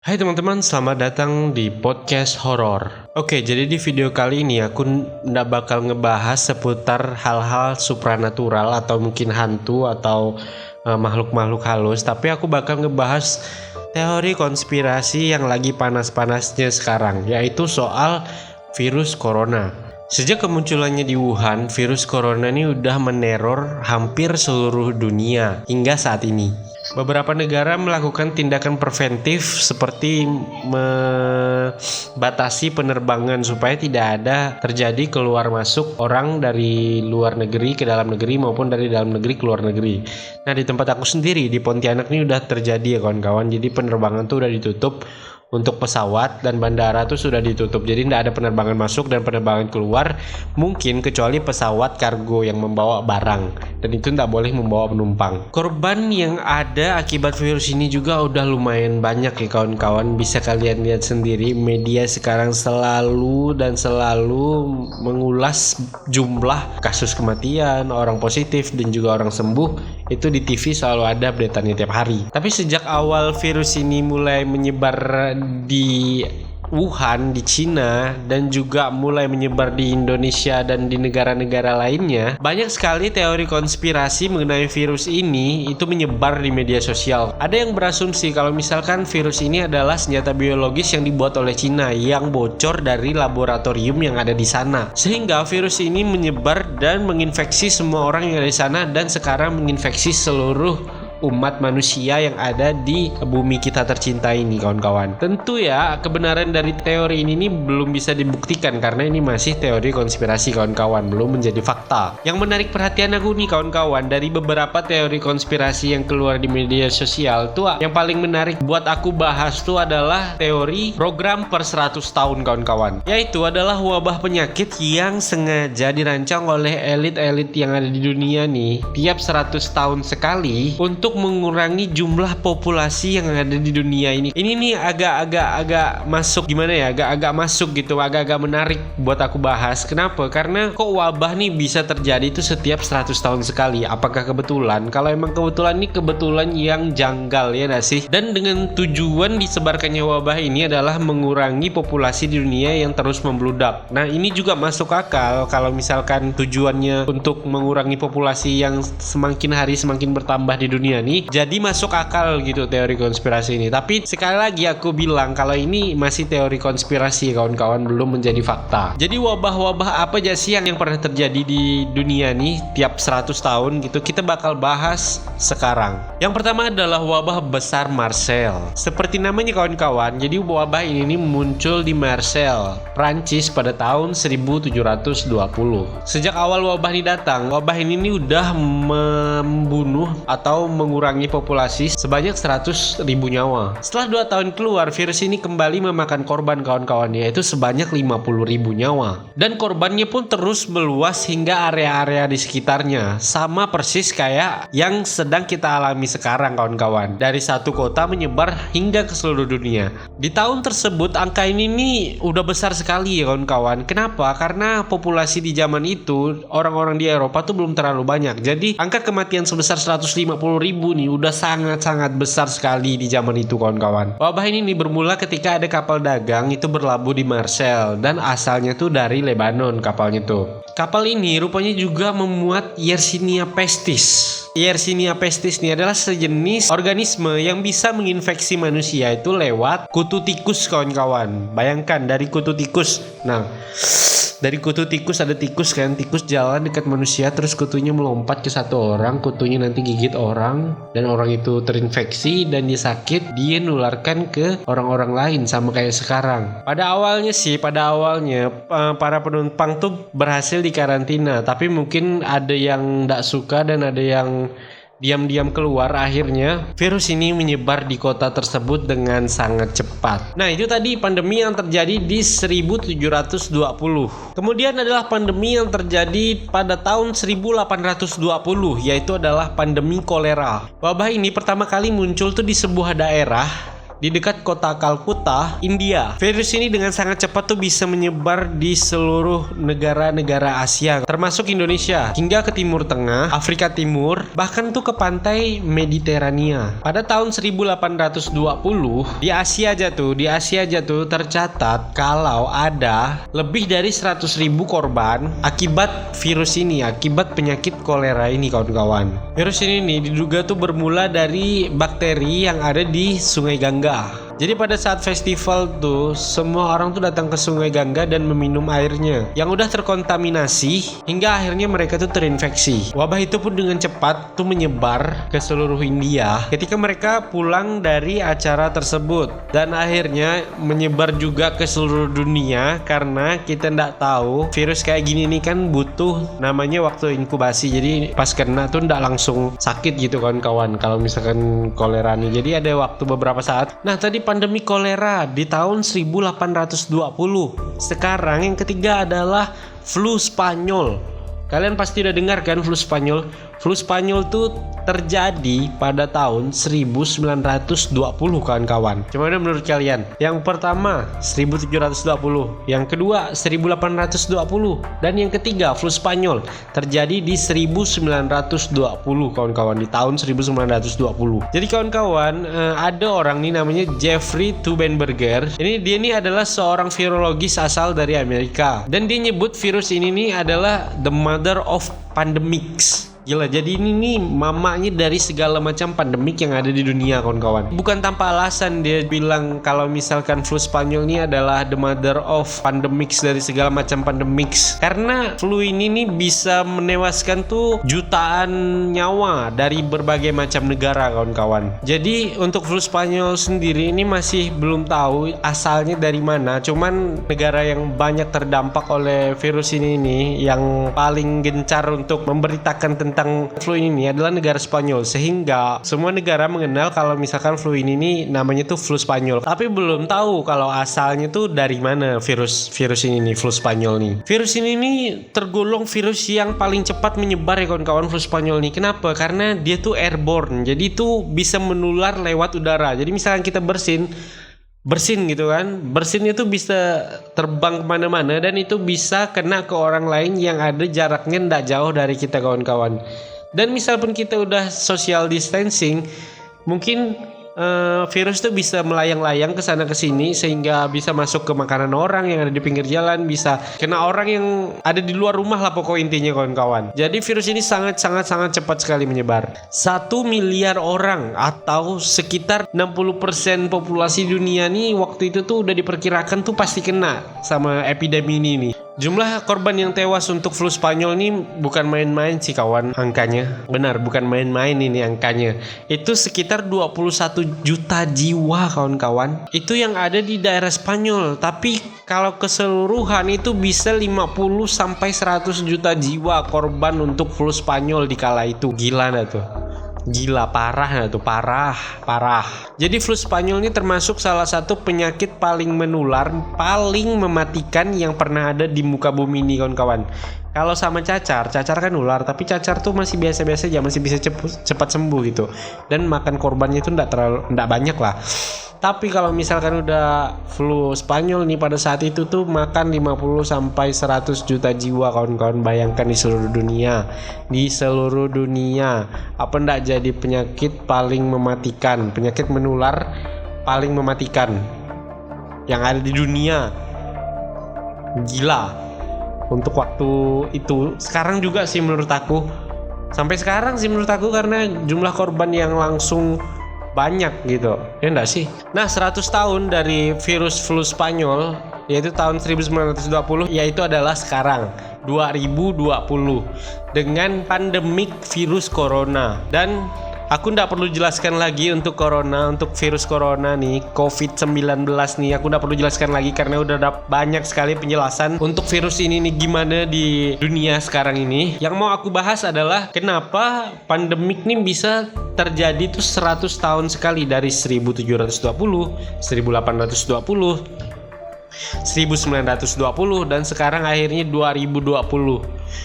Hai teman-teman, selamat datang di podcast horor. Oke, jadi di video kali ini aku nggak bakal ngebahas seputar hal-hal supranatural atau mungkin hantu atau makhluk-makhluk halus, tapi aku bakal ngebahas teori konspirasi yang lagi panas-panasnya sekarang, yaitu soal virus corona. Sejak kemunculannya di Wuhan, virus corona ini udah meneror hampir seluruh dunia hingga saat ini. Beberapa negara melakukan tindakan preventif seperti membatasi penerbangan supaya tidak ada terjadi keluar masuk orang dari luar negeri ke dalam negeri maupun dari dalam negeri ke luar negeri. Nah, di tempat aku sendiri di Pontianak ini udah terjadi ya kawan-kawan. Jadi penerbangan tuh udah ditutup untuk pesawat dan bandara tuh sudah ditutup. Jadi tidak ada penerbangan masuk dan penerbangan keluar, mungkin kecuali pesawat kargo yang membawa barang, dan itu tidak boleh membawa penumpang. Korban yang ada akibat virus ini juga udah lumayan banyak ya kawan-kawan. Bisa kalian lihat sendiri, media sekarang selalu mengulas jumlah kasus kematian, orang positif dan juga orang sembuh. Itu di TV selalu ada update-annya tiap hari. Tapi sejak awal virus ini mulai menyebar di Wuhan, di Cina, dan juga mulai menyebar di Indonesia dan di negara-negara lainnya, banyak sekali teori konspirasi mengenai virus ini itu menyebar di media sosial. Ada yang berasumsi kalau misalkan virus ini adalah senjata biologis yang dibuat oleh Cina yang bocor dari laboratorium yang ada di sana, sehingga virus ini menyebar dan menginfeksi semua orang yang ada di sana dan sekarang menginfeksi seluruh umat manusia yang ada di bumi kita tercinta ini kawan-kawan. Tentu ya, kebenaran dari teori ini belum bisa dibuktikan karena ini masih teori konspirasi kawan-kawan, belum menjadi fakta. Yang menarik perhatian aku nih kawan-kawan, dari beberapa teori konspirasi yang keluar di media sosial tuh, yang paling menarik buat aku bahas tuh adalah teori program per 100 tahun kawan-kawan, yaitu adalah wabah penyakit yang sengaja dirancang oleh elit-elit yang ada di dunia nih tiap 100 tahun sekali untuk mengurangi jumlah populasi yang ada di dunia ini. Ini nih agak masuk gimana ya? Agak masuk gitu, agak menarik buat aku bahas. Kenapa? Karena kok wabah nih bisa terjadi itu setiap 100 tahun sekali. Apakah kebetulan? Kalau emang kebetulan nih kebetulan yang janggal ya nggak sih? Dan dengan tujuan disebarkannya wabah ini adalah mengurangi populasi di dunia yang terus membludak. Nah, ini juga masuk akal kalau misalkan tujuannya untuk mengurangi populasi yang semakin hari semakin bertambah di dunia nih, jadi masuk akal gitu teori konspirasi ini. Tapi sekali lagi aku bilang kalau ini masih teori konspirasi kawan-kawan, belum menjadi fakta. Jadi wabah-wabah apa aja sih yang pernah terjadi di dunia nih tiap 100 tahun gitu, kita bakal bahas sekarang. Yang pertama adalah wabah besar Marseille. Seperti namanya kawan-kawan, jadi wabah ini muncul di Marseille, Prancis pada tahun 1720. Sejak awal wabah ini datang, wabah ini udah membunuh atau mengurangi populasi sebanyak 100.000 nyawa. Setelah 2 tahun keluar, virus ini kembali memakan korban kawan-kawan, yaitu sebanyak 50.000 nyawa. Dan korbannya pun terus meluas hingga area-area di sekitarnya, sama persis kayak yang sedang kita alami sekarang kawan-kawan. Dari satu kota menyebar hingga ke seluruh dunia. Di tahun tersebut angka ini nih udah besar sekali ya kawan-kawan. Kenapa? Karena populasi di zaman itu orang-orang di Eropa tuh belum terlalu banyak. Jadi angka kematian sebesar 150.000 nih udah sangat-sangat besar sekali di zaman itu kawan-kawan. Wabah ini bermula ketika ada kapal dagang itu berlabuh di Marseille dan asalnya tuh dari Lebanon kapalnya tuh. Kapal ini rupanya juga memuat Yersinia pestis. Yersinia pestis ini adalah sejenis organisme yang bisa menginfeksi manusia itu lewat kutu tikus kawan-kawan. Bayangkan dari kutu tikus. Nah, dari kutu tikus ada tikus kan, tikus jalan dekat manusia terus kutunya melompat ke satu orang, kutunya nanti gigit orang dan orang itu terinfeksi dan dia sakit, dia nularkan ke orang-orang lain sama kayak sekarang. Pada awalnya para penumpang tuh berhasil dikarantina, tapi mungkin ada yang tidak suka dan ada yang diam-diam keluar. Akhirnya virus ini menyebar di kota tersebut dengan sangat cepat. Nah, itu tadi pandemi yang terjadi di 1720. Kemudian adalah pandemi yang terjadi pada tahun 1820, yaitu adalah pandemi kolera. Wabah ini pertama kali muncul tuh di sebuah daerah di dekat kota Calcutta, India. Virus ini dengan sangat cepat tuh bisa menyebar di seluruh negara-negara Asia, termasuk Indonesia, hingga ke Timur Tengah, Afrika Timur, bahkan tuh ke pantai Mediterania. Pada tahun 1820 di Asia aja tuh tercatat kalau ada lebih dari 100.000 korban akibat virus ini, akibat penyakit kolera ini kawan-kawan. Virus ini nih diduga tuh bermula dari bakteri yang ada di Sungai Gangga. Jadi pada saat festival tuh semua orang tuh datang ke Sungai Gangga dan meminum airnya yang udah terkontaminasi hingga akhirnya mereka tuh terinfeksi. Wabah itu pun dengan cepat tuh menyebar ke seluruh India ketika mereka pulang dari acara tersebut, dan akhirnya menyebar juga ke seluruh dunia karena kita ndak tahu virus kayak gini nih kan butuh namanya waktu inkubasi. Jadi pas kena tuh ndak langsung sakit gitu kawan-kawan kalau misalkan kolera nih. Jadi ada waktu beberapa saat. Nah tadi pandemi kolera di tahun 1820. Sekarang yang ketiga adalah flu Spanyol. Kalian pasti udah dengar kan flu Spanyol? Flu Spanyol tuh terjadi pada tahun 1920 kawan-kawan. Gimana menurut kalian? Yang pertama 1720, yang kedua 1820, dan yang ketiga flu Spanyol terjadi di 1920 kawan-kawan, di tahun 1920. Jadi kawan-kawan, ada orang nih namanya Jeffrey Tubenberger. Dia nih adalah seorang virologis asal dari Amerika, dan dia nyebut virus ini nih adalah the mother of pandemics. Gila, jadi ini nih mamanya dari segala macam pandemik yang ada di dunia kawan-kawan. Bukan tanpa alasan dia bilang kalau misalkan flu Spanyol ini adalah the mother of pandemics, dari segala macam pandemics. Karena flu ini nih bisa menewaskan tuh jutaan nyawa dari berbagai macam negara kawan-kawan. Jadi untuk flu Spanyol sendiri ini masih belum tahu asalnya dari mana. Cuman negara yang banyak terdampak oleh virus ini nih, yang paling gencar untuk memberitakan tentang flu ini adalah negara Spanyol, sehingga semua negara mengenal kalau misalkan flu ini nih namanya tuh flu Spanyol. Tapi belum tahu kalau asalnya tuh dari mana virus ini nih, flu Spanyol nih. Virus ini nih tergolong virus yang paling cepat menyebar ya kawan-kawan, flu Spanyol nih. Kenapa? Karena dia tuh airborne, jadi tuh bisa menular lewat udara. Jadi misalkan kita bersin gitu kan, bersin itu bisa terbang kemana-mana dan itu bisa kena ke orang lain yang ada jaraknya ndak jauh dari kita kawan-kawan. Dan misal pun kita udah social distancing, mungkin virus tuh bisa melayang-layang ke sana ke sini sehingga bisa masuk ke makanan orang yang ada di pinggir jalan, bisa kena orang yang ada di luar rumah lah pokok intinya kawan-kawan. Jadi virus ini sangat cepat sekali menyebar. 1 miliar orang atau sekitar 60% populasi dunia nih waktu itu tuh udah diperkirakan tuh pasti kena sama epidemi ini nih. Jumlah korban yang tewas untuk flu Spanyol ini bukan main-main sih kawan angkanya. Benar, bukan main-main ini angkanya. Itu sekitar 21 juta jiwa kawan-kawan. Itu yang ada di daerah Spanyol. Tapi kalau keseluruhan itu bisa 50 sampai 100 juta jiwa korban untuk flu Spanyol di kala itu. Gila dah tuh. Gila, parah. Jadi flu Spanyol ini termasuk salah satu penyakit paling menular, paling mematikan yang pernah ada di muka bumi ini kawan-kawan. Kalau sama cacar kan ular, tapi cacar tuh masih biasa-biasa aja, masih bisa cepat sembuh gitu. Dan makan korbannya itu enggak banyak lah. Tapi kalau misalkan udah flu Spanyol nih pada saat itu tuh makan 50 sampai 100 juta jiwa kawan-kawan. Bayangkan di seluruh dunia. Apa enggak jadi penyakit paling mematikan, penyakit menular paling mematikan yang ada di dunia. Gila. Untuk waktu itu, sekarang juga sih menurut aku. Sampai sekarang sih menurut aku, karena jumlah korban yang langsung banyak gitu, ya enggak sih? Nah, 100 tahun dari virus flu Spanyol, yaitu tahun 1920, yaitu adalah sekarang 2020 dengan pandemik virus corona. Dan aku nggak perlu jelaskan lagi untuk virus corona nih, COVID-19 nih. Aku nggak perlu jelaskan lagi karena udah ada banyak sekali penjelasan untuk virus ini nih gimana di dunia sekarang ini. Yang mau aku bahas adalah kenapa pandemik nih bisa terjadi tuh 100 tahun sekali, dari 1720, 1820, 1920 dan sekarang akhirnya 2020.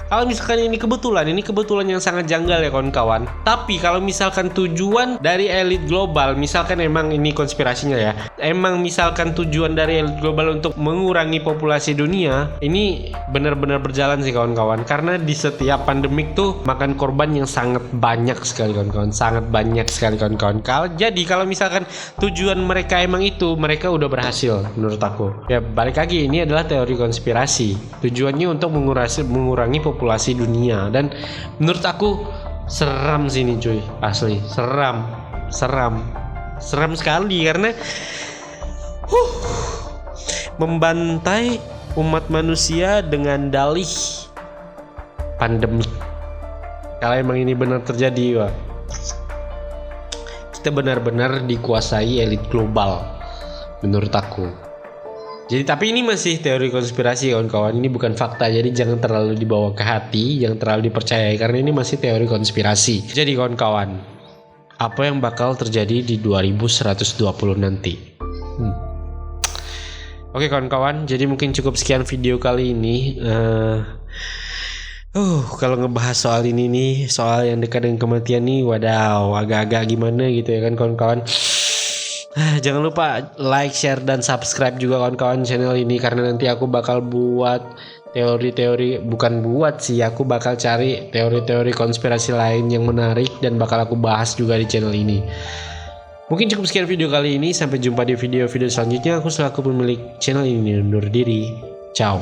Kalau misalkan ini kebetulan yang sangat janggal ya kawan-kawan. Tapi kalau misalkan tujuan dari elit global, misalkan emang ini konspirasinya ya, emang misalkan tujuan dari elit global untuk mengurangi populasi dunia, ini benar-benar berjalan sih kawan-kawan. Karena di setiap pandemik tuh makan korban yang sangat banyak sekali kawan-kawan, sangat banyak sekali kawan-kawan. Jadi kalau misalkan tujuan mereka emang itu, mereka udah berhasil menurut aku. Ya balik lagi, ini adalah teori konspirasi. Tujuannya untuk mengurangi populasi dunia, dan menurut aku seram sih ini cuy, asli seram sekali karena membantai umat manusia dengan dalih pandemi. Kalau emang ini benar terjadi, wah, kita benar-benar dikuasai elit global menurut aku. Jadi tapi ini masih teori konspirasi kawan-kawan, ini bukan fakta, jadi jangan terlalu dibawa ke hati, jangan terlalu dipercayai karena ini masih teori konspirasi. Jadi kawan-kawan, apa yang bakal terjadi di 2120 nanti? Oke kawan-kawan, jadi mungkin cukup sekian video kali ini. Kalau ngebahas soal ini nih, soal yang dekat dengan kematian nih, wadaw, agak-agak gimana gitu ya kan kawan-kawan. Jangan lupa like, share, dan subscribe juga kawan-kawan channel ini, karena nanti aku bakal buat aku bakal cari teori-teori konspirasi lain yang menarik dan bakal aku bahas juga di channel ini. Mungkin cukup sekian video kali ini, sampai jumpa di video-video selanjutnya. Aku selaku pemilik channel ini undur diri. Ciao.